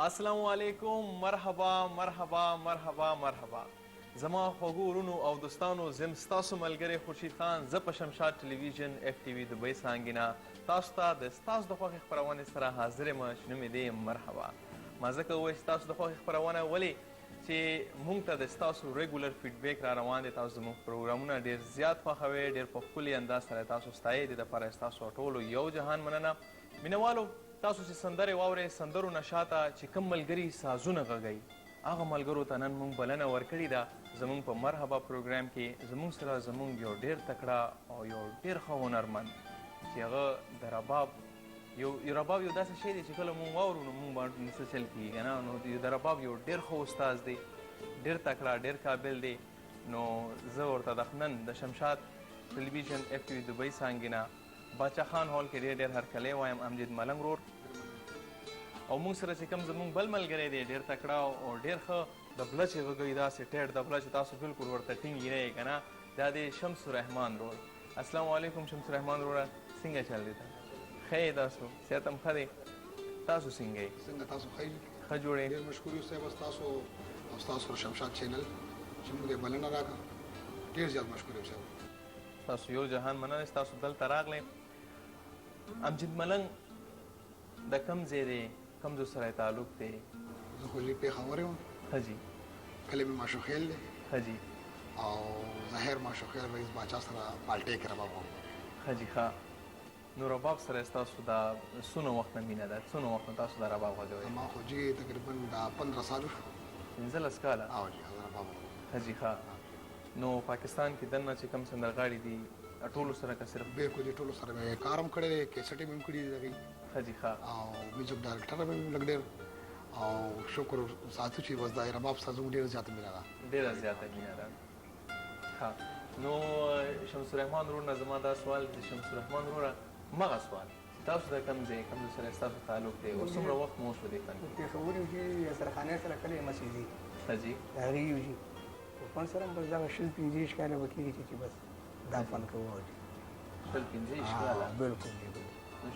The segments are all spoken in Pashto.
अस्सलामु अलैकुम, मरहबा मरहबा मरहबा मरहबा। زما خوږو ورونو او دوستانو، زم ستاسو ملګری خورشید خان، زه په شمشاد ټلویزیون اف ټي وي دبۍ څانګې نه تاسو ته د ستاسو د خوښې خپرونې سره حاضر یم چې نوم یې دی مرحبا. ما ځکه ووایي ستاسو د خوښې خپرونه ولې چې موږ ته د ستاسو ریګولر فیډبیک را روان دی. تاسو زموږ پروګرامونه ډېر زیات خوښوئ، ډېر په ښکلي انداز سره تاسو ستایئ. د دپاره ستاسو ټولو یو جهان مننه. مینهوالو، تاسو چې سندرې واورئ، سندرو نه شاته چې کوم ملګري سازونه غږوي، هغه ملګرو ته نن موږ بلنه ورکړې ده زموږ په مرحبا پروګرام کې زموږ سره زموږ یو ډېر تکړه او یو ډېر ښه هنرمند چې هغه د رباب رباب یو داسې شی دی چې کله موږ واورو نو موږ باندې څه چل کېږي که نه. نو د رباب یو ډېر ښه استاذ دی، ډېر تکړه، ډېر قابل دی. نو زه ورته د نن د شمشاد ټلویزیون اف ټي وي دبۍ څانګې نه باچا خان هال کې ډېر ډېر هرکلی وایم امجد ملنګ رور. او موږ سره چې کوم زموږ بل ملګری دی ډېر تکړه او ډېر ښه دبله چې غږوي، داسې ټیټ دبله چې تاسو بلکل ورته ټینګ نه یې که نه، دا دی شمس رحمان رور. السلام علیکم شمس رحمان روره، څنګه چل دی ته؟ ښه یې تاسو؟ صحت هم ښه دی؟ تاسو څنګه یې؟ څنګه تاسو ښه یې؟ ښه جوړ یې؟ ډېر مشکور یو صاحب ستاسو او ستاسو شمشاد چینل چې موږ یې بلنه راکړه، ډېر زیات مشکور یم صاحب. تاسو یو جهان مننه چې تاسو دلته راغلی. امجد ملنګ د کوم ځای دی؟ کوم ځای سره تعلق دی؟ زه خو لږ پېښور یم. ښه جي. کلی مې ماشوخیل دی. ښه جي. او ظاهر ماشوخیل رئیس باچا سره پالټۍ کې رباب وم. ښه جي. ښه. نو رباب سره ستاسو دا څونه وخت نه مینه ده؟ څونه وخت نه تاسو دا رباب غږوئ؟ ما خو جي تقریبا دا 15 سال شو. 15 کاله؟ او جي زه رباب وم. ښه جي. ښه. نو پاکستان کې دننه چې کوم سندرغاړي دي ټولو سره که صرف؟ بالکل دي ټولو سره مې کار هم کړی دی، کیسټ مې هم کړي دي د هغوی. ښه جي. ښه. او میوزیک ډایرکټر هم لږ ډېر او شکر ساتو چې بس دا رباب سره زموږ ډېره زیاته مینه ده. ډېره زیاته مینه ده. ښه. نو شمس رحمان رور نه زما دا سوال دی، شمس رحمان روره مغه سوال چې تاسو د کوم ځای کوم ځای سره ستاسو تعلق دی او څومره وخت مو وشو دې فن کې؟ پېښور یو چې یاسرخانۍ سره کله یم مسیحي ښه جي. د هغې یو چې فن سره هم بس دغه 15 کاله به کېږي چې بس دا فن کوو. 15 کاله؟ بلکل دی. نو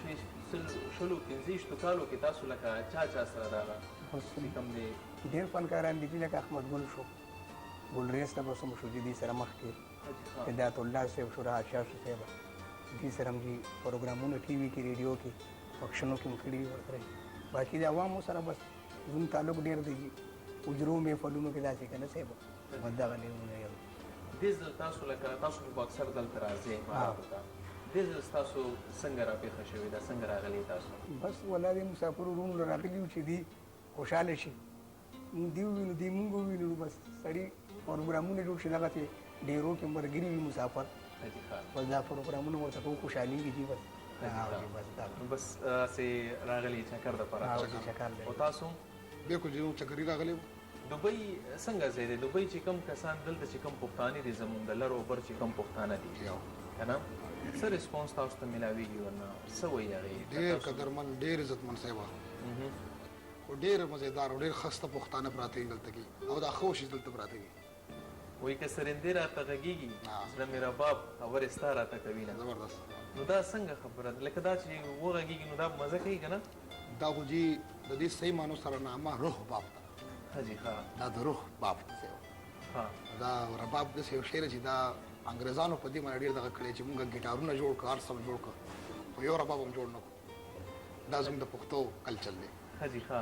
شلو 15 کالو کې تاسو لکه چا سره راغله کوم دی؟ ډېر فنکاران دي لکه احمد ګل شو، ګلریز ته به څومره شو چې دې سره مخکې هدایت الله صاحب شو، راحت شاه شو صاحب، دې سره هم چې پروګرامونه ټي وي کې ریډیو کې فکشنو کې هم کړي دي ورسره. باقي د عوامو سره بس زموږ تعلق ډېر دی، اجرو محفلونو کې داسې که نه صاحب بس دغه ډېرونه یم. دې ځل تاسو لکه تاسو خو اکثر دلته راځئ اماراتو ته، دې ځل ستاسو څنګه راپېښه شوې ده؟ څنګه راغلي تاسو؟ بس والله د مسافرو وروڼو له راغلي وو چې دوی خوشحاله شي، دوی ووینو دوی مونږ ووینو، بس سړي پروګرامونه جوړ شي دغسې ډېرو کې ملګري وي مسافر، بس دا پروګرامونه ورته کوو خوشحالېږي دي بس. بس هسې راغلي چکر دپاره. او تاسو؟ بالکل جی چکري راغلی وو. دوبۍ څنګه ځای دی؟ دوبۍ چې کوم کسان دلته چې کوم پښتانه دي زموږ د لر او بر چې کوم پښتانه دي که نه، څه ریسپانس تاسو ته میلاویږي ورنه څه وایي هغې؟ ډېر قدرمن، ډېر عزتمن صاحب خو ډېر مزېدار او ډېر ښایسته پښتانه پراته دي دلته کې او دا ښه شي دلته پراته دي. وایي که سرندې راته غږېږي زړه مې رباب خبرې ستا راته کوي نه. زبردست. نو دا څنګه خبره ده؟ لکه دا چې وغږېږي نو دا مزه کوي که نه؟ دا خو جي د دې صحیح معنو سره نامه روح باب ده. ښه جي. ښه. دا د روح باب ده صاحب. ها. دا رباب داسې یو شی دی چې دا انګریزانو په دې باندې ډېر دغه کړی چې مونږ ګیټارونه جوړ کړو، هر څه جوړ کړو، خو یو رباب هم جوړ نه کړو. دا زموږ د پښتو کلچر دی. ښه جي. ښه.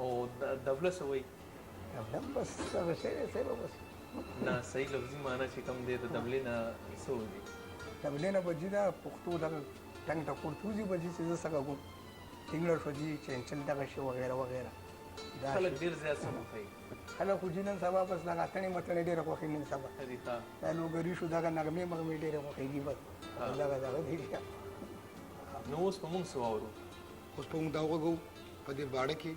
او دبله څه وایي؟ دبله بس هغه شی دی صاحب بس. نه صحیح لفظي معنی چې کوم دی د دبلې نه څه وایي؟ دبلې نه به جي دا پښتو دغه ټنګ ټکور توزي به جي چې زه څه کوم ټینګلر شو جي چنچل دغه شی وغیره وغیره. خلک ډېر زیات څه خوښوي؟ خلک خو جي نن سبا بس دغه اتڼې متڼې ډېره خوښوي نن سبا. ښه جي. ښه. دا لوګري شو دغه نغمې مغمې ډېرې خوښېږي بس دغه دی. نو اوس به موږ څه واورو؟ اوس په مونږ دا وغږو په دې باړه کې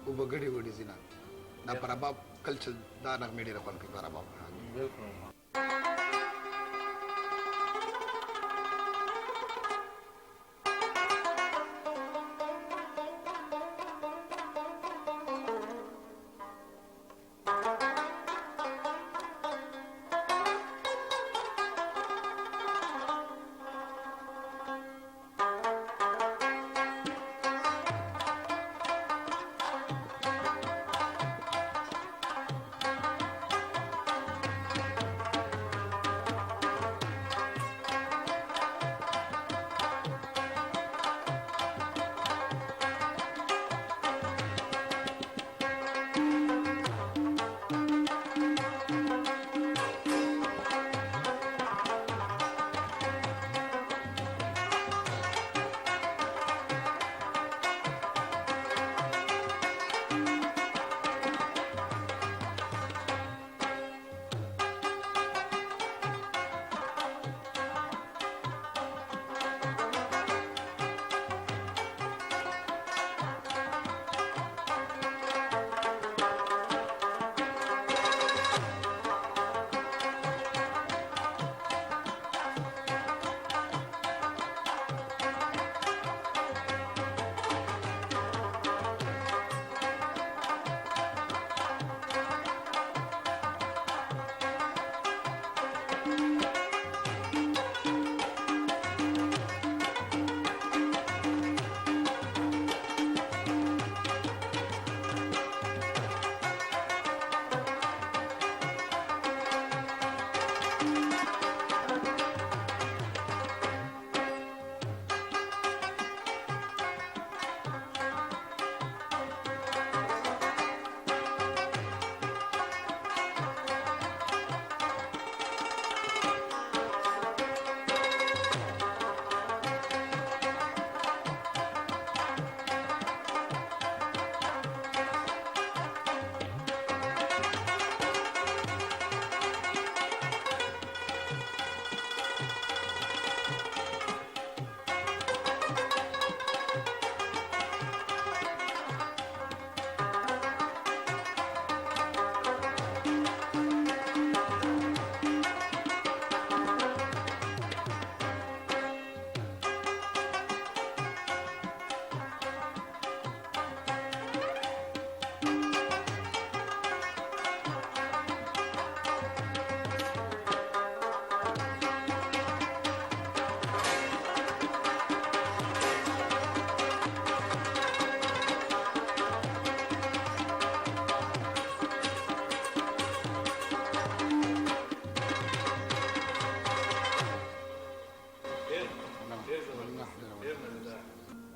اوبه ګډې وډې ځي نه، دا په رباب کلچر دا نغمې ډېره خوند کوي په رباب. بالکل.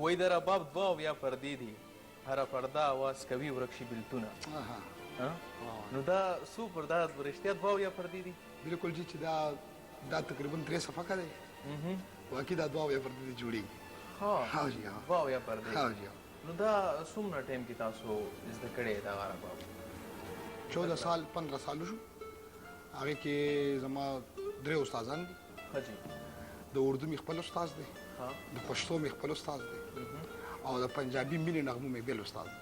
وای در باب دوا او یا پردې دي هر پرده आवाज کوي ورکشي بلتونه نو دا سو پر دا رښتیا دوا او یا پردې دي بالکل جی چې دا تقریبا 3 صفحه ده واقعي دا دوا او یا پردې جوړیږي ها جی ها دوا او یا پردې ها جی نو دا څومره ټایم کې تاسو زده کړی دا غاره باب 14 سال 15 سال شو هغه کې زما درې استادان دي حاجی د اردو مې خپل استاد دی د پښتو مې خپل استاد دی او د پنجابي ملي نغمو مې بل استاد دی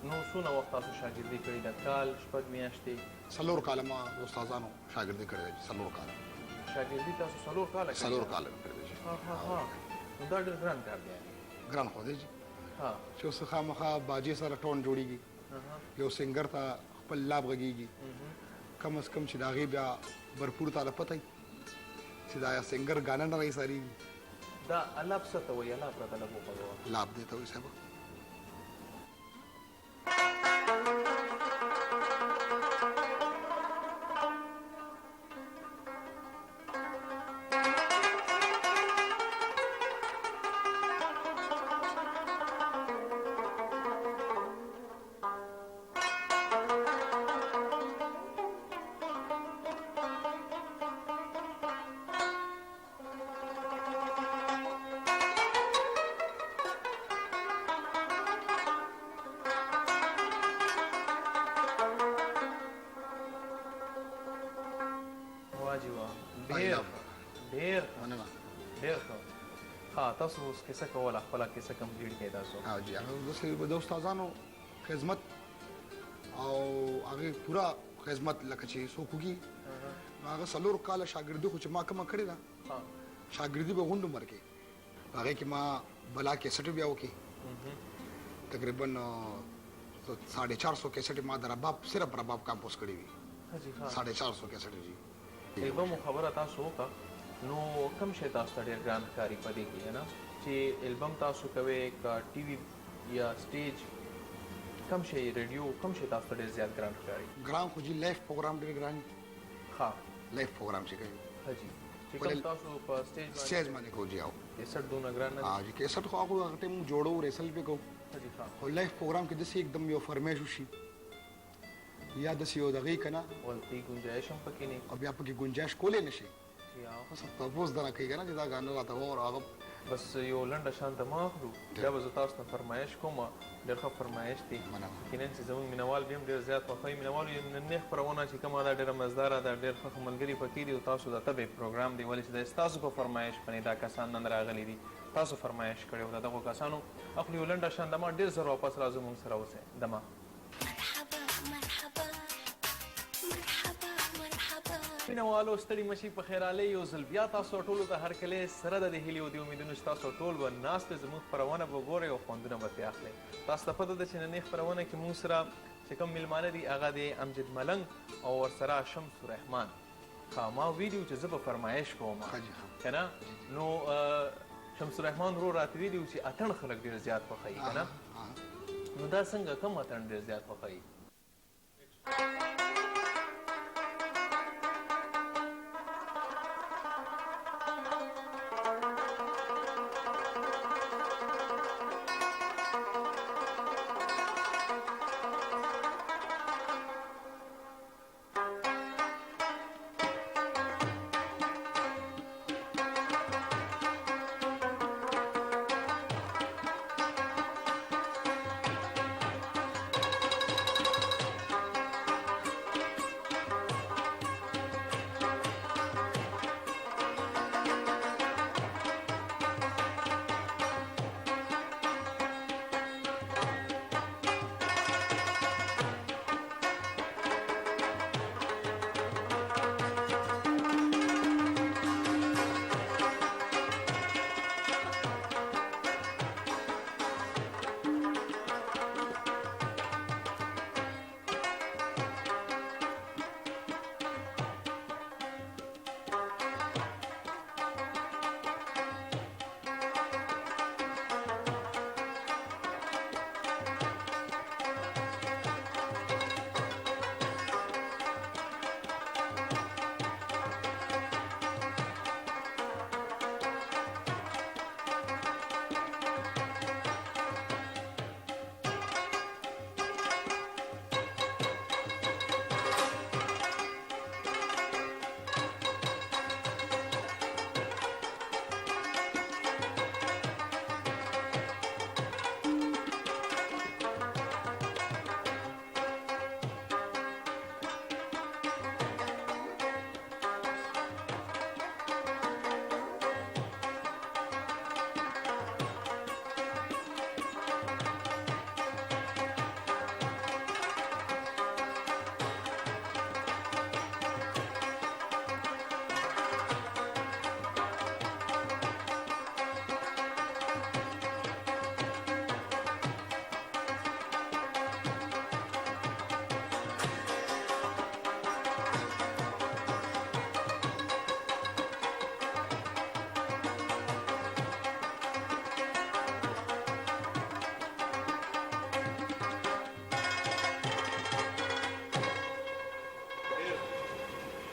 نو څونه وخت تاسو شاګردي کړې ده کال شپږ میاشتې څلور کاله ما استادانو شاګردي کړې ده څلور کاله شاګردي تاسو څلور کاله کړې ده نو دا ډېر ګران کار دی ګران خو دی چې اوس خامخا باجې سره ټون جوړیږي یو سنگر ته خپل لاب غږیږي کم از کم چې د هغې بیا برپور تاله پته وي چې دا سنگر ګانا نه رهي سارېږي دا الاب څه ته وایي الاب راته لږ وښیه لاب دی ته وایي صاحب تاسو اوس کیسه کوله خپله کیسه کمپلیټ کړئ تاسو ها جی هغه داسې د استادانو خدمت او هغې پوره خدمت لکه چې څوک وکړي نو هغه څلور کاله شاګردي خو چې ما کومه کړې ده شاګردي به غونډ عمر کې هغې کې ما بلا کیسټ بیا وکړي تقریبا 450 کیسټ ما د رباب صرف رباب کمپوز کړي وي 450 کیسټ جی یوه مو خبره تاسو وکړه نو کوم شی تاسو ته ډېر ګران ښکاري په دې کې نه چې البم تاسو کوئ که ټي وي یا سټیج کوم شی ریډیو کوم شی تاسو ته ډېر زیات ګران ښکاري ګران خو جي لایف پروګرام ډېر ګران ښه لایف پروګرام چې کوي ښه جي چې کوم تاسو په سټیج باندې کوو جي کیسټ دونه ګران نه جي کیسټ خو هغه ټایم جوړو ریسل پې کوو خو لایف پروګرام کې داسې एकदम یو فرمایش وشي یا داسې یو دغې که نه ولتي ګنجایش هم پکې نه او بیا پکې ګنجایش کولی نه شي تپوس دنه کوي که نه چې دا ګانا راته ووایه هغه بس یو لنډه شانته ما اخلو بیا به زه تاسو ته فرمایش کوم ډېر ښه فرمایش دی یقینا چې زموږ مینوال بیا هم ډېر زیات خوښوي مینوالو نننۍ خپرونه چې کومه ده ډېره مزداره ده ډېر ښه ملګري پکې دي او تاسو د تبې پروګرام دی ولې چې دا ستاسو په فرمایش باندې دا کسان نن راغلي دي تاسو فرمایش کړی و د دغو کسانو اخلو یو لنډه شان دما ډېر زر واپس راځو موږ سره اوسئ دما مینوالو ستړي مشي په خیرالۍ یو ځل بیا تاسو ټولو ته هرکلی سره د هیلې او د امیدونو چې تاسو ټول به ناست زموږ خپرونه به ګورئ او خوندونه به ترې اخلئ تاسو ته پته ده چې نننۍ خپرونه کې موږ سره چې کوم میلمانه دي هغه د امجد ملنګ او ورسره شمس رحمان ما ویلي چې زه به فرمایش کوم که نه نو شمس رحمان ورو راته ویلي چې اتڼ خلک ډېر زیات خوښوي که نه نو دا څنګه کوم اتڼ ډېر زیات خوښوي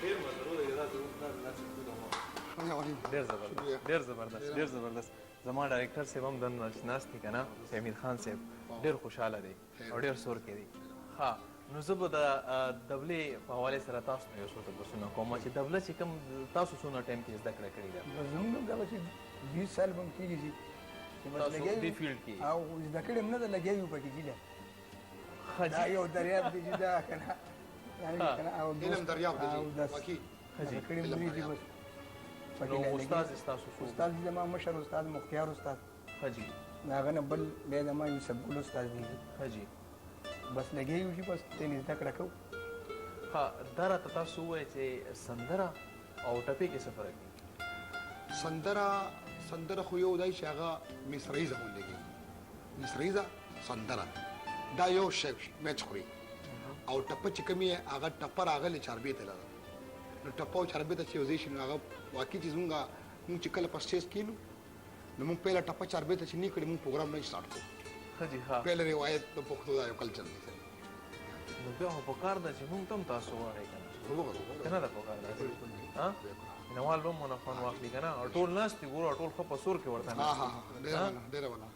ډیر مزرو دی دا ډیر زبردست ډیر زبردست ډیر زبردست زما ډایرکټر صاحب هم دننه ناست دی که نه حمید خان صاحب ډیر خوشحاله دی او ډیر سور کې دی ها نو زه به د دبلې په حوالې سره تاسو ته یو څو تپوسونه کوم چې دبله چې کوم تاسو څومره ټایم کې زده کړه کړې ده زموږ دغه چې 20 سال به هم کېږي چې بس تاسو لګیا دې یو فیلډ کې او زده کړې هم نه ده لګیا یو پکې ګیله ښه دا جي یو دریاب دی چې دا که نه او علم دریاب دی او جی داس واقعي زده کړې هم نه دي بس پکې نو لګیا. استاد ستاسو څوک استاد زما مشر استاد مختیار استاد ښه جي د هغه نه بل بیا زما یوسف ګل استاد دی ښه جي بس لګیا یو چې بس ترې زده کړه کوو ها دا راته تاسو ووایئ چې سندره او ټپې کې څه فرق دی سندره خو یو دی چې هغه مصریزه بولېږي مصریزه سندره دا یو شی میچ خوري او ټپه چې کوم یې هغه ټپه راغلی چاربې ته لږه نو ټپه او چاربې ته چې یو ځای شي نو هغه واقعي چې موږ چې کله په سټیج کینو نو موږ پهله ټپه چاربې ته چې نه کړې موږ پروګرام نه سټارټ کوو ښه جي ها پهله روایت د پښتو دا یو کلچر دی نو بیا خو پکار ده چې موږ ته هم تاسو ووایئ که نه ده پکار ده ها مینهوال به هم ونه خوند واخلي که نه او ټول ناست دي ګوره ټول ښه په سور کې ورته ها ها ناست ډېره ونه ډېره ونه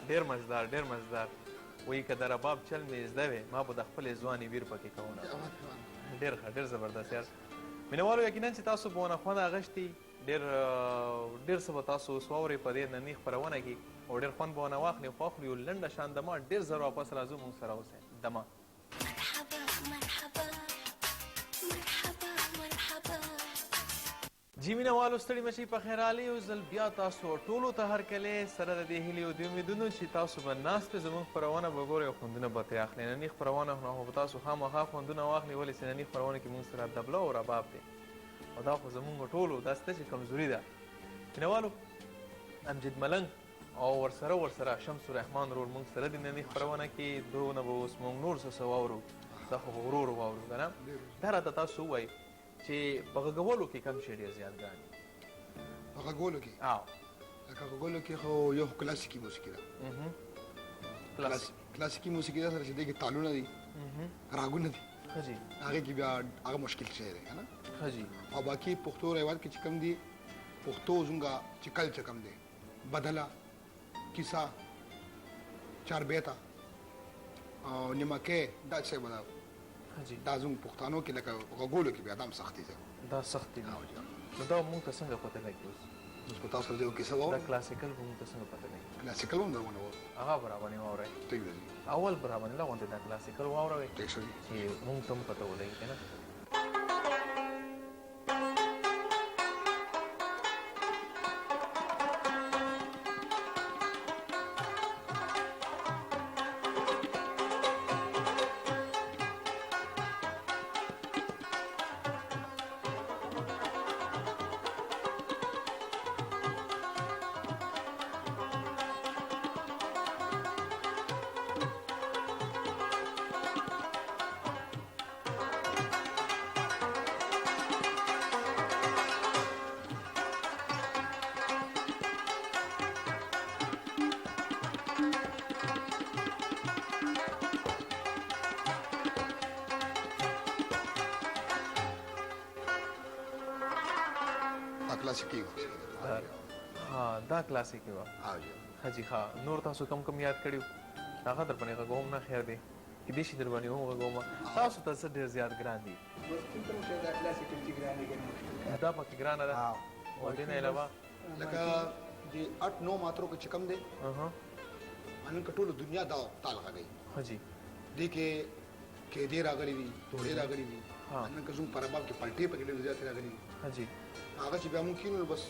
ډېر مزدار وایي که د رباب چل مې زده وې ما به د خپلې ځوانې ویر پکې کوونه ډېر ښه ډېر زبردست یار مینهوالو یقینا چې تاسو به ونه خوند اخیستي ډېر څه به تاسو اوس واورئ په دې نننۍ خپرونه کې او ډېر خوند به ونه واخلئ خو اخلو یو لنډه شان دمه ډېر زر واپس راځو موږ سره اوسئ دمه جی مینهوالو ستړي مشئ په خیر حال یو ځل بیا تاسو ټولو ته هرکلی سره د دې هیلې او د امیدونو چې تاسو به ناست زموږ خپرونه به ګورئ او خوندونه به ترې اخلئ نننۍ خپرونه خو به تاسو خامخا خوندونه واخلئ ولې چې نننۍ خپرونه کې موږ سره دبله او رباب دی او دا خو زموږ ټولو داسې ده چې کمزوري ده مینهوالو امجد ملنګ او ورسره شمس الرحمن رور موږ سره د نننۍ خپرونه کې دونه به اوس موږ نور څه واورو دا خو به ورو واورو که نه دا راته تاسو ووایئ چې په غږولو کې کوم شی ډېر زیات ګران دي په غږولو کې لکه غږولو کې خو یو کلاسیکي موسیقي ده کلاسیکي موسیقي ده سره چې دې کې تالونه دي راګونه دي ښه جي هغې کې بیا هغه مشکل شی دی که نه ښه جي او باقي پښتو روایت کې چې کوم دي پښتو زموږ چې کلچر کوم دی بدله کیسه چار بیته او نیمکۍ دا څه به دا زموږ پښتانو کې لکه غږولو کې بیا دا هم سختي ده دا سخت دي نو دا موږ ته څنګه پته لګي اوس اوس تاسو سره یو کیسه واورو دا کلاسیکل به موږ ته څنګه پته لګي کلاسیکل هم درونه واورو هغه به راباندې واورئ ټیک ده اول به راباندې لغونې دا کلاسیکل واوروئ ټیک شو چې موږ ته هم پته ولګي که نه کلاسیکي دا کلاسیکي وه ښه جي ښه نور تاسو کم یاد کړي هغه در باندې غږوم نه خیر دی کیدای شي در باندې هم غږوم تاسو ته څه ډېر زیات ګران دي دا پکې ګرانه ده او دې نه علاوه لکه د 8-9 ماترو کې چې کوم دی نن که ټوله دنیا دا تال غږوي ښه جي دې کې کیدې راغلي دي توړې راغلي دي نن که زموږ په رباب کې پلټې پکې ډېرې زیاتې راغلي دي ښه جي هغه چې بیا موږ کینو بس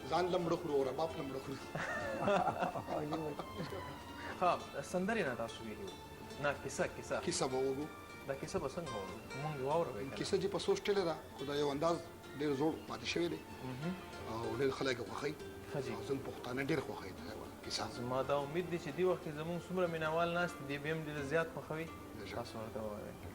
ځان لمړه کړو او رباب لمړه کړو ښه سندرې نه تاسو ویلي نه کیسه کیسه به وګو دا کیسه به څنګه واورو مونږ واوروئ کیسه چې په څو سټیله ده خو دا یو انداز ډېر زوړ پاتې شوی دی او ډېر خلک یې خوښوي ښه جي زموږ پښتانه ډېر خوښوي دا کیسه زما دا امید دی چې دې وخت کې زموږ څومره مینهوال ناست دي به هم ډېر زیات خوښوي تاسو ورته ووایئ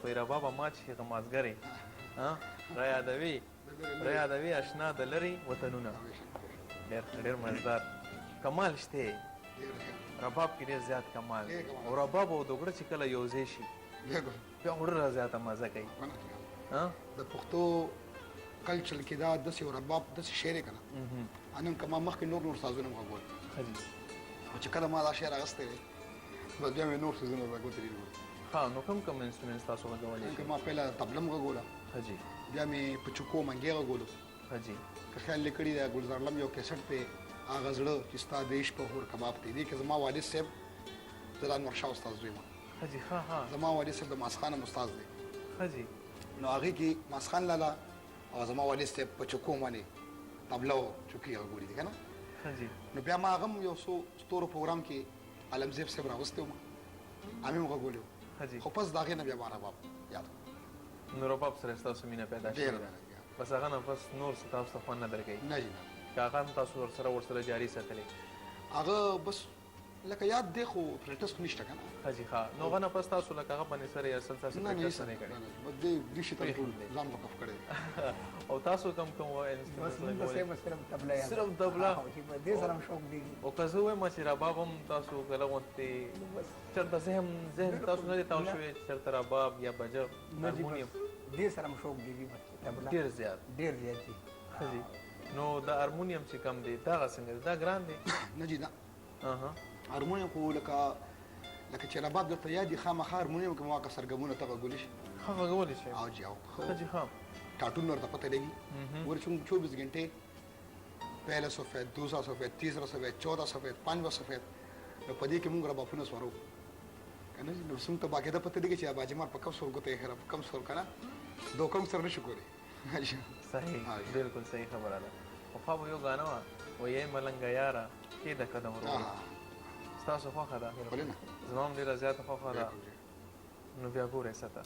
خو رباب ما چې غمازګرې را یادوي اشنا د لرې وطنونه. ډېر مزدار کمال شته رباب کې، ډېر زیات کمال. او رباب او دوګړه چې کله یو ځای شي بیا خو ډېره زیاته مزه کوي. د پښتو کلچر کې دا داسې یو رباب داسې شعر یې که نه نن که ما مخکې نور سازونه م غږول او چې کله ما دا شعر اخیستی دی بس بیا مې نور سازونه غږول ته ډېر ګوري. ها نو کوم انسټرومنټس تاسو غږولی که ما پهله طبله م غږوله، بیا مې په چوکو منګی غږولو. که خیال دې کړي د ګلزارلم یو کیسټ دی هغه زړه چې ستا د عشق په هور کباب دی، دې کې زما والد صاحب زه د انور شاه استاد زوی یم، زما والد صاحب د ماسخان هم استاد دی. نو هغې کې ماسخان لالا او زما والد صاحب په چوکو باندې طبله او چوکۍ غږولي دي که نه. نو بیا ما هغه هم یو څو ستورو پروګرام کې عالمزیب صاحب راغوستی وم، هغې هم غږولي وو. خو پس د هغې نه بیا ما رباب یاد نو رباب سره ستاسو مینه پیدا شوې ده، بس هغه نه پس نور څه تاسو ته خوند نه درکوي؟ نه جي که هغه هم تاسو ورسره جاري ساتلی؟ هغه بس لکه یاد دی خو پریکټس خو نشته که نه. نو هغه نه پس تاسو لکه هغه باندې سره ریهرسل تاسو پریکټس نه کړی؟ دې شي ته ټول ځان وقف کړی. او تاسو کوم صرف طبله؟ دې سره هم شوق دی. او که زه وایم چې رباب هم تاسو کله غوندې چېرته ذهن تاسو نه دی تاو شوی چېرته رباب یا بجغ هارمونیم؟ دې سره هم شوق دی ډېر زیات دی. نو د هارمونیم چې کم دی دغه څنګه دی؟ دا ګران دی؟ نه جي نه هارمونیم خو لکه چې رباب درته یاد دي خامخا هارمونیم کې مواقع سرګمونه ته غږولی شي. غږولی شي؟ او جي ښه ټاټون ورته پته لګي ور چې 24 घंटे पहला सफेद दूसरा सफेद तीसरा सफेद 14 सफेद 5वां सफेद نو په دې کې موږ ربابونه سوارو کنه نو څنګه ته باګه د پته لګي چې باجی مار په کم سور کوته خراب کم سور کنه دو کم سر نشو کولی. صحیح بالکل صحیح خبره ده. او خو یو غانا و یې ملنګ یارا کې د قدم ورو ستاسو خوښه ده؟ زما هم ډېره زیاته خوښه ده. نو بیا ګورئ ستا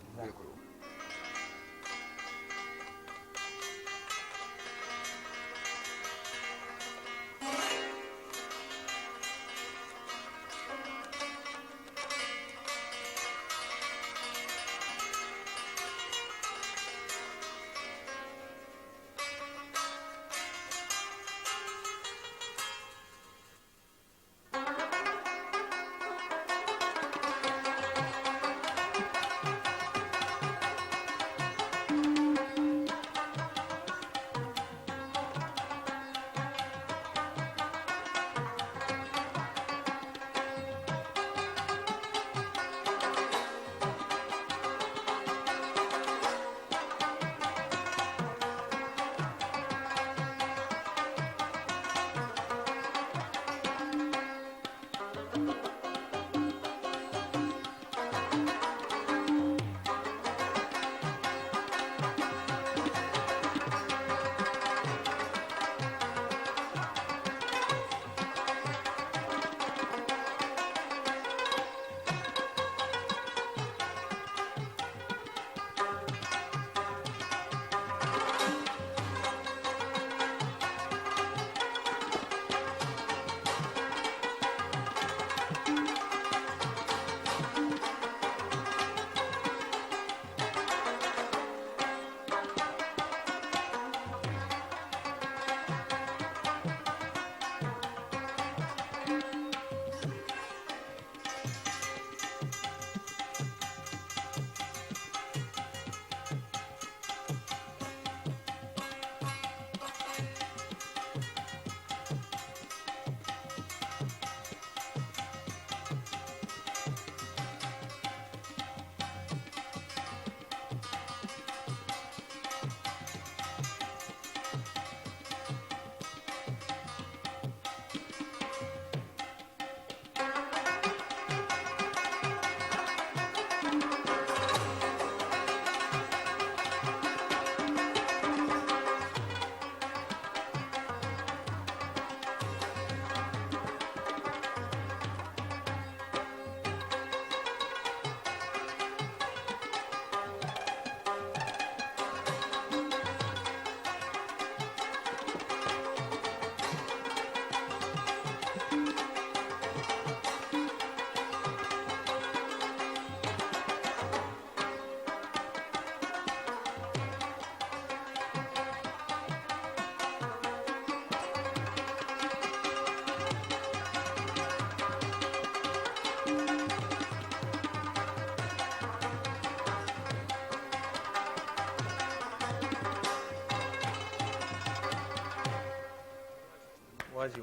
واجی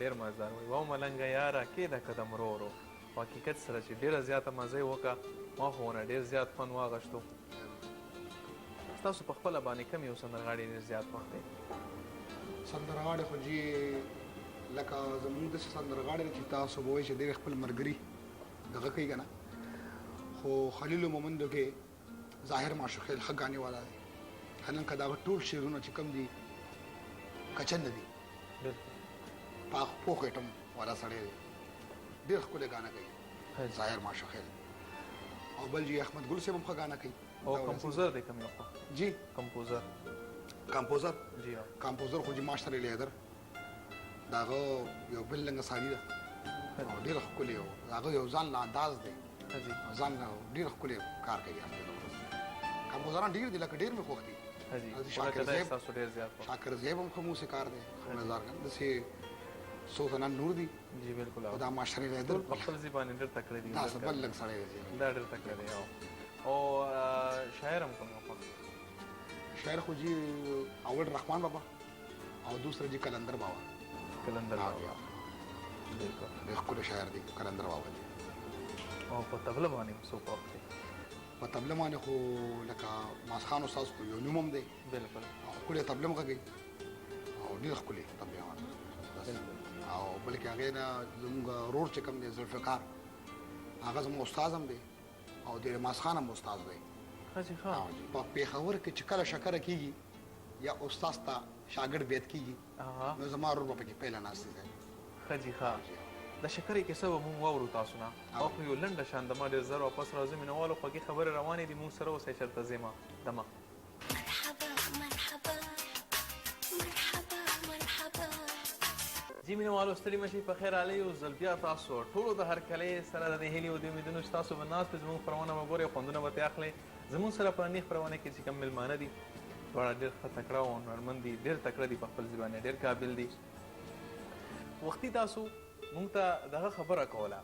ډېر مزدار وي واو ملنګه یاره کېده قدم ورو ورو په حقیقت سره چې ډېره زیاته مزه یې وکړه ما خو ونه ډېر زیات خوند واخیستو ستاسو په خپله باندې کوم یو سندرغاړی ډېر زیات خوښ دی سندرغاړی خو جی لکه زمونږ داسې سندرغاړی دی چې تاسو به وایئ چې ډېر خپل ملګري دغه کوي که نه خو خلیل مومندو کې ظاهر معشوقیل ښه ګانې والا دی نن که د هغه ټول شعرونه چې کوم دي کچن دي پوخ ایټم والا سړی دی ډېر ښکلی ګانه کوي ظاهر معشوقیل او بل جی احمد ګل صاحب هم ښه ګانه کوي او کمپوزر دی کوم یو جی کمپوزر جی کمپوزر خو جی ماشتر لیدر د هغه یو بل لنګه سړي ده او ډېر ښکلی و د هغه یو ځان له انداز دی ځان له ډېر ښکلی کار کوي کمپوزران ډېر دي لکه ډېر مې خوښ دي شاکر صاحب هم ښه موسیقار دی نظر داسې څو تنان نور دي جی بالکل دا ماشتر لیدر په خپل ځای باندې ډېر تکړه دي دا بل لږ سړی دی دا ډېر تکړه دی او شاعر هم کوم خوښ شاعر خو جی اول رحمان بابا او دوسرا جی کلندر بابا بالکل ډېر ښکلی شاعر دی کلندر بابا دی او په طبله باندې هم څوک خوښ دی په طبله باندې خو لکه ماسخان استاد خو یو نوم هم دی بالکل ښکلی طبله هم غږوي او ډېر ښکلی طبلې او بلکې هغې نه زموږ ورور چې کوم دی ذوالفقار هغه زموږ استاد هم دی او د ماسخان هم استاد دی په پېښور کې چې کله شکره کېږي یا استاد ته شاګرد بیت کېږي نو زما ورور به پکې پیله ناست دی ښه جي ښه د شکرې کیسه به مونږ واورو تاسو نه او خو یو لنډه شان دمه ډېر زر واپس راځو مینهوالو خوږې خبرې روانې دي مونږ سره اوسئ چېرته ځې ما دمه جی مینهوالو ستړي مه شئ په خیر راغلی یو ځل بیا تاسو ټولو د هرکلۍ سره د دې هیلې او د امیدونو چې تاسو به ناست زموږ خپرونه به ګورئ خوندونه به ترې اخلئ زموږ سره په نننۍ خپرونه کې چې کوم مېلمانه دي دواړه ډېر ښه تکړه او هنرمند دي ډېر تکړه دي په خپل ځای باندې ډېر قابل دي وختي تاسو مونږ ته دغه خبره کوله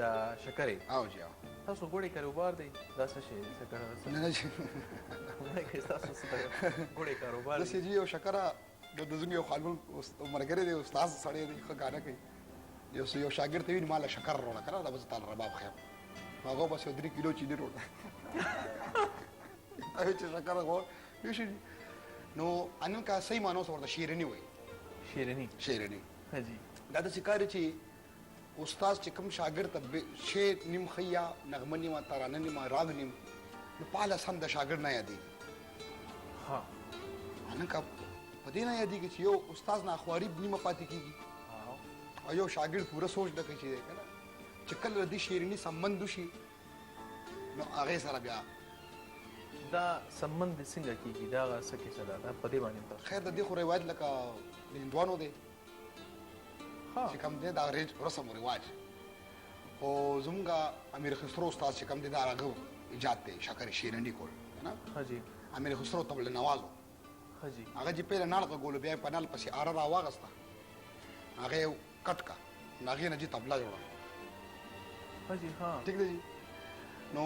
د شکرې تاسو ګوړې کاروبار دی دا څه شی ستاسو ګوړې کاروبار داسې جي یو شکره د زموږ یو خالون ملګری دی استاد سړی دی ښه ګانه کوي یو شاګرد ته وي ما له شکر راوړه که نه دا به زه تاله رباب ښیم هغه بس یو 3 کیلو چیني راوړه چې شکر غواړ نو نن که صحیح معنی اوس ورته شیریني وایي شیریني دا داسې کار دی چې استاد چې کوم شاګرد ته شعر نیم ښي یا نغمه نیمه ترانه نیمه راګ نیم نو پاله سم د شاګرد نه یادېږي نن که په دې نه یادېږي چې یو استاد نه اخواري نیمه پاتې کېږي او یو شاګرد پوره سوچ نه کوي چې دی که نه چې کله د دې شیریني سمبند وشي نو هغې سره بیا دا سمبند څنګه کېږي دا هغه څه کیسه ده په دې باندې خیر د دې خو روایت لکه د هندوانو دی چې کوم دی دا رسم و رواج خو زموږ امیر خسرو استاد چې کوم دی دا هغه ایجاد دی شکر شیریني کول امیر خسرو طبل نواز و هغه چې پیله نال غږولو بیا یې په نال پسې اره راواغسته هغه یې کټ کا نو هغې نه چې طبله جوړه ټیک دی نو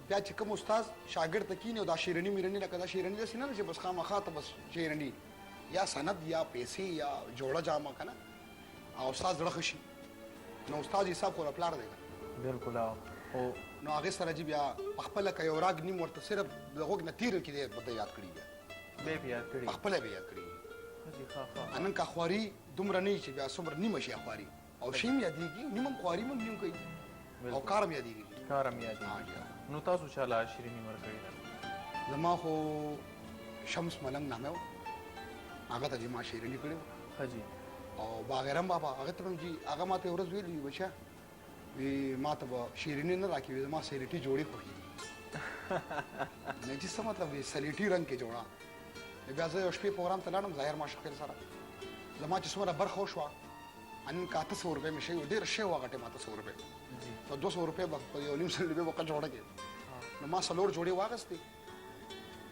بیا چې کوم استاد شاګرد ته کیني او دا شیریني میرني لکه دا شیریني داسې نه ده چې بس خامخا ته بس شیریني یا سند یا پیسې یا جوړه جامه که نه او استاد زړه ښه شي نو استاد حساب خو له پلار دی بلکل نو هغې سره چې بیا پخپله که یو راګ نیم ورته صرف د غوږ نه تېر کړي دی ورته یاد کړي بیا پخپله به یاد کړي نن که خواري دومره نه وي چې بیا څومره نیمه شي خواري او شي هم یادېږي نیم هم خواري هم نیم کوي او کار هم یادېږي نو تاسو چاله شیریني ورکړې ده زما خو شمس ملنګ نامه و هغه ته چې ما شیریني کړې وه او باغرم بابا هغه ته هم چې هغه ما ته یو ورځ ویلي وي بچه وی ما ته به شیریني نه راکوي زما سلیټي جوړې خوښېږي نه چې څه مطلب وي سلیټي رنګ کې جوړه بیا زه یو شپې پروګرام ته لاړم ظاهر معشوقیل سره زما چې څومره برخه وشوه نن که 800 روپۍ مې شوي وو ډېره ښه وه هغه ټایم 800 روپۍ په 200 روپۍ به په یو نیم سل روپۍ به جوړه کړې نو ما 4 جوړې واخیستې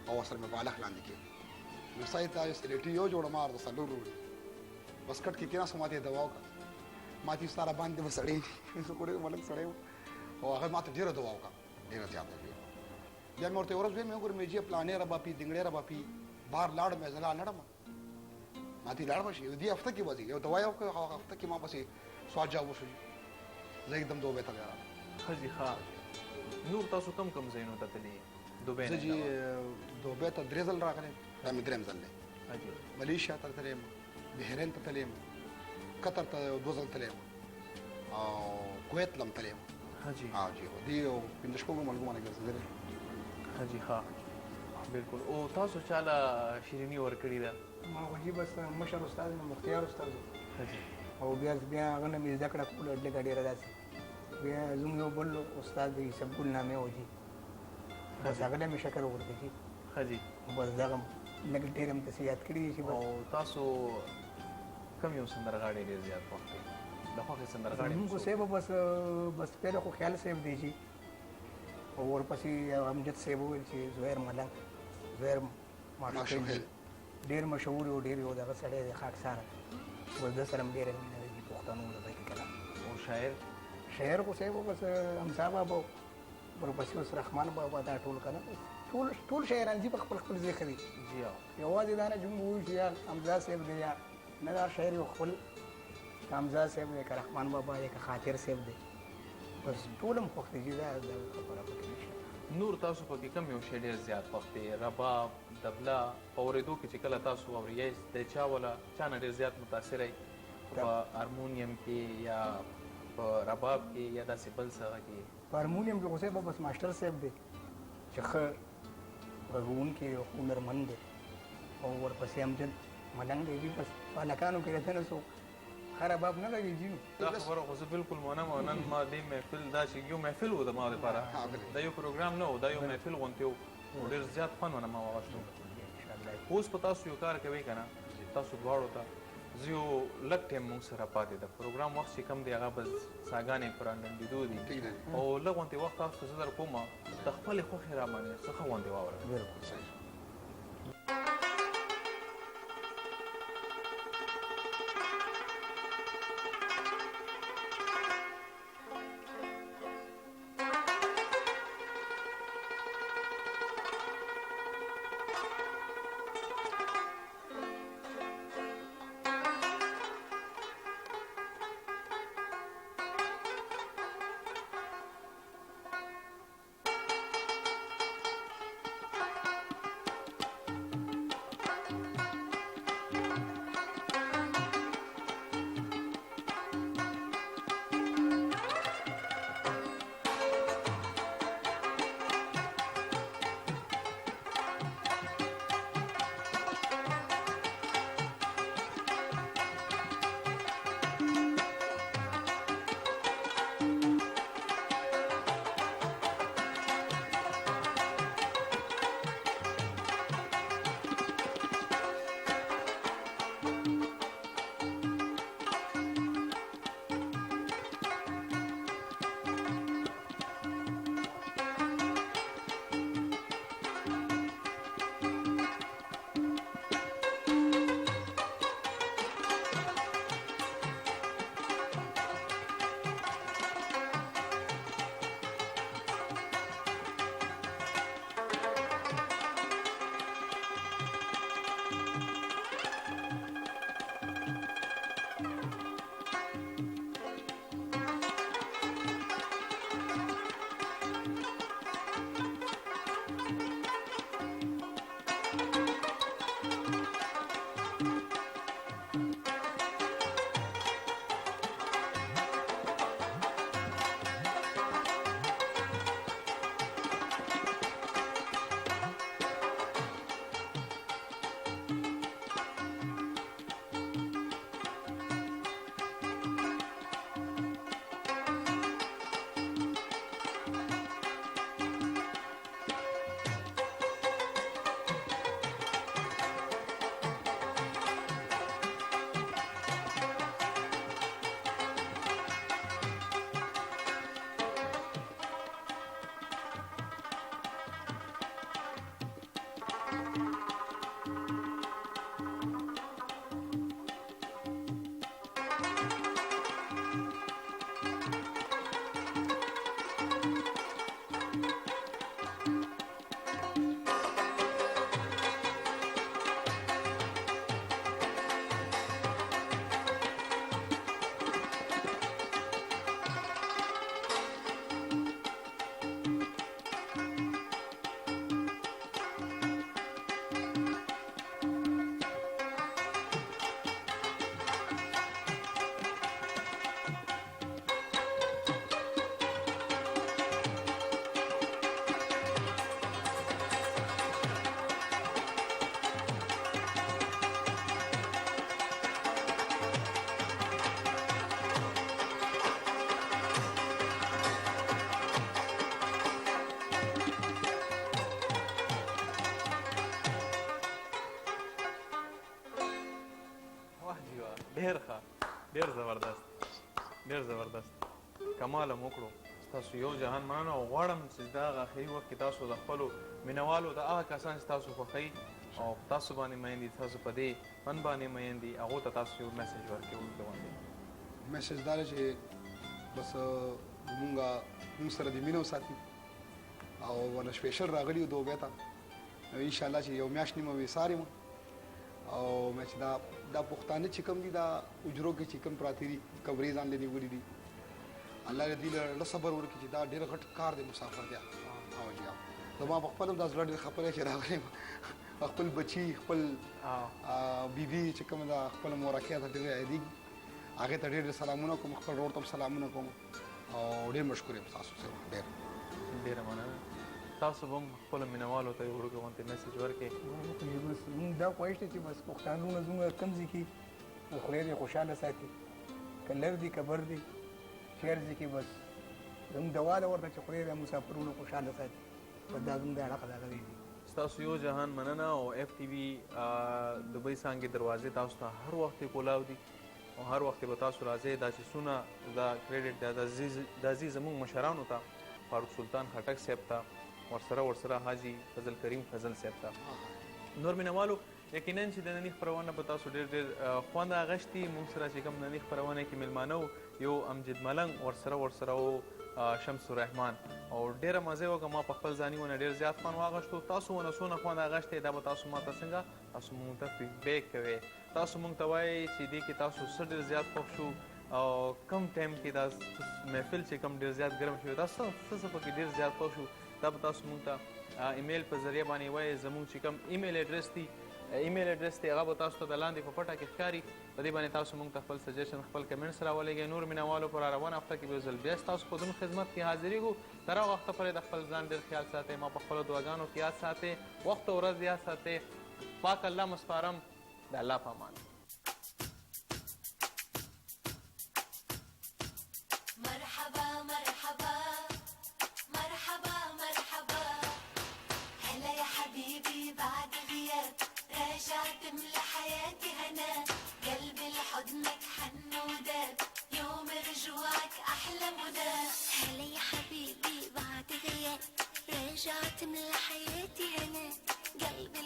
او ورسره مې بالښت لاندې کړې نو سړی ته سلیټي یو جوړه ما ورته 4 روپۍ بس کټ کې کېناستو ما ته یې دوا وکړه ما ته ستا راباندې به سړی زه خو ډېر ملک سړی وم او هغه ما ته ډېره دوا وکړه ډېره زیاته بیا مې ورته یو ورځ ویل مې وګوره مې جی پلانې رباپي دنګړې رباپي بهر لاړم زه لا نړم ماته لاړ بشي دې هفته کې وځي یو دوا یو هفته کې ما پسې سوال جواب وشو زه एकदम دوبه ته لاړم حجي ها نور تاسو کم کم زینو ته تللی دوبه زه جی دوبه ته درې ځل راغلم دا مې درېم ځل دی حجي ملیشیا ته تلم بحرین ته تلم قطر ته 2 ځل تلم او کویت لم تلم حجي ها جی دی او پنځه شپږ ملګرو باندې ګرځېدل حجي ها بالکل او تاسو چاله شیرینی ورکړی ده ما خو جی بس مشر استاد مې مختیار استاد حجي او بیا هغه نه مې زده کړه کوله لږه ډېره داسې بیا زموږ یو بل استاد دی سبګل نامې و جي بس هغه له مې شکر وکړ جي حجي بس دغه لږ ډېر هم تاسې یاد کړي چې او تاسو کم یو سندرغاړی ډېر زیات وخت د خوښې سندرغاړی موږ صاحب بس پهله خو خیال صاحب دی جي او ورپسې امجد صاحب وویل چې زهیر ملنګ زهیر ماشوخېل ډېر مشهور او ډېر یو دغه سړی دی خاکساره بس ده سره هم ډېره مینه ده جي پښتنو د پکې کلام او شاعر شعر خو صاحب بس حمزه بابا ورپسې اوس رحمان بابا دا ټول که نه ټول شاعران دي په خپل خپل ځای ښه دي جی ها یوازې دا نه چې موږ ووایو چې یا حمزه صاحب دی یا نه دا شاعر یو خپل که حمزه صاحب دی که رحمان بابا دی که خاطر صاحب دی بس ټول هم خوښ دي چې دا خبره پکې نشته نور تاسو پکې کم یو شی ډېر زیات وخت دی رباب دبلا په اورېدو کې چې کله تاسو اورئ د چا ولا چا نه ډېر زیات متاثره په هارمونیم کې یا په رباب کې یا داسې بل څه کې په هارمونیم کې خو صاحب بس ماسټر صاحب دی چې ښه غږونکی او هنرمند دی او ورپسې امجد ملنګ دی جي بس په هلکانو کې راته نه څوک ښه رباب نه غږېږي جي دا خبره خو زه بالکل منم او نن ما دې محفل دا چې یو محفل و د ما لپاره دا یو پروګرام نه و دا یو محفل غونتی و ډېر زیات خوند ونه ما واخیستو اوس په تاسو یو کار کوئ که نه تاسو دواړو ته زه یو لږ ټایم موږ سره پاتې ده پروګرام وخت چې کم دی هغه بس څاګانې په راډنډېدو دي او لږ غونتې وخت تاسو ته زه در کومه د خپلې خوښې را باندې څه ښه غونډې واوره بالکل صحیح ډېر ښه، ډېر زبردست کمال مو وکړو. ستاسو یو جهان مننه او غواړم چې دا هغه اخري وخت کې تاسو د خپلو مینوالو د هغه کسان چې تاسو خوښوي او تاسو باندې مین دي، تاسو په دې فن باندې مین دي، هغو ته تاسو یو میسج ورکوئ. میسج دا دی چې بس مونږ سره د مینه وساتي او ونه سپیشل راغلي یو دوبۍ ته. انشاءالله چې یو میاشت نیمه وې ساري مو او مې چې دا پښتانه چې کوم دي دا اجرو کې چې کوم پراته دي کورې ځان لې نیولي دي، الله دې له صبر ورکړي چې دا ډېر غټ کار دی مسافرتیا. او جی زما په خپل هم دا زړه ډېر خفه دی چې راغلی یم. خپل بچي خپل بیبي چې کوم ده خپل مورکۍ ته ډېر یادېږي، هغې ته ډېر سلامونه کوم، خپل ورور ته هم سلامونه کوم او ډېر مشکور یم تاسو سره. ډېره مننه. تاسو به هم خپلو مینوالو ته یو وړوکی غوندې میسج ورکړئ. بس مونږ دا خواهش دی چې بس پښتانونه زموږ کوم ځای کې خدای دې خوشحاله ساتي، که لر دي که بر دي چېر ځای کې بس زموږ دعا ده ورته چې خدای دې مسافرونه خوشحاله ساتي. بس دا زموږ د حق دغه دی. ستاسو یو جهان مننه او اف ټي وي دبۍ څانګې دروازې تاسو ته هر وخت کولاو دي او هر وخت به تاسو راځئ. دا چې څونه دا کریډټ دا ځي زموږ مشرانو ته، فاروق سلطان خټک صاحب ته، ورسره حاجي فضل کریم فضل صاحب ته. نور مینوالو یقینا چې د نننۍ خپرونه به تاسو ډېر خوند اخیستي. موږ سره چې کوم نننۍ خپرونه کې میلمانه وو، یو امجد ملنګ، ورسره و شمس الرحمن او ډېره مزه وکړه. ما په خپل ځاني ونه ډېر زیات خوند واخیستو. تاسو ونه څونه خوند اخیستی دا به تاسو ما ته څنګه تاسو موږ ته فیډبیک کوئ. تاسو موږ ته وایئ چې دې کې تاسو څه ډېر زیات خوښ شو او کم ټایم کې دا محفل چې کم ډېر زیات ګرم شوی، دا څه پکې ډېر زیات خوښ شو، دا به تاسو موږ ته ایمیل په ذریعه باندې وایئ. زموږ چې کوم ایمیل ایډرس دی هغه به تاسو ته د لاندې په پټه کې ښکاري. په دې باندې تاسو موږ ته خپل سجیشن خپل کمنټس راولېږئ. نور مینوالو پر روانه هفته کې به یو ځل بیا ستاسو په دون خدمت کې حاضرېږو. تر هغه وخته پورې د خپل ځان ډېر خیال ساتئ، ما په خپلو دعاګانو کې یاد ساتئ، وخت او ورځ یاد ساتئ. پاک الله مسپارم، د الله په امان. رجعت ملى حياتي هنا، قلبي لحضنك حن وداب، يوم رجوعك أحلى منى. هلا يا حبيبي بعد غياب، رجعت ملى حياتي هنا، قلبي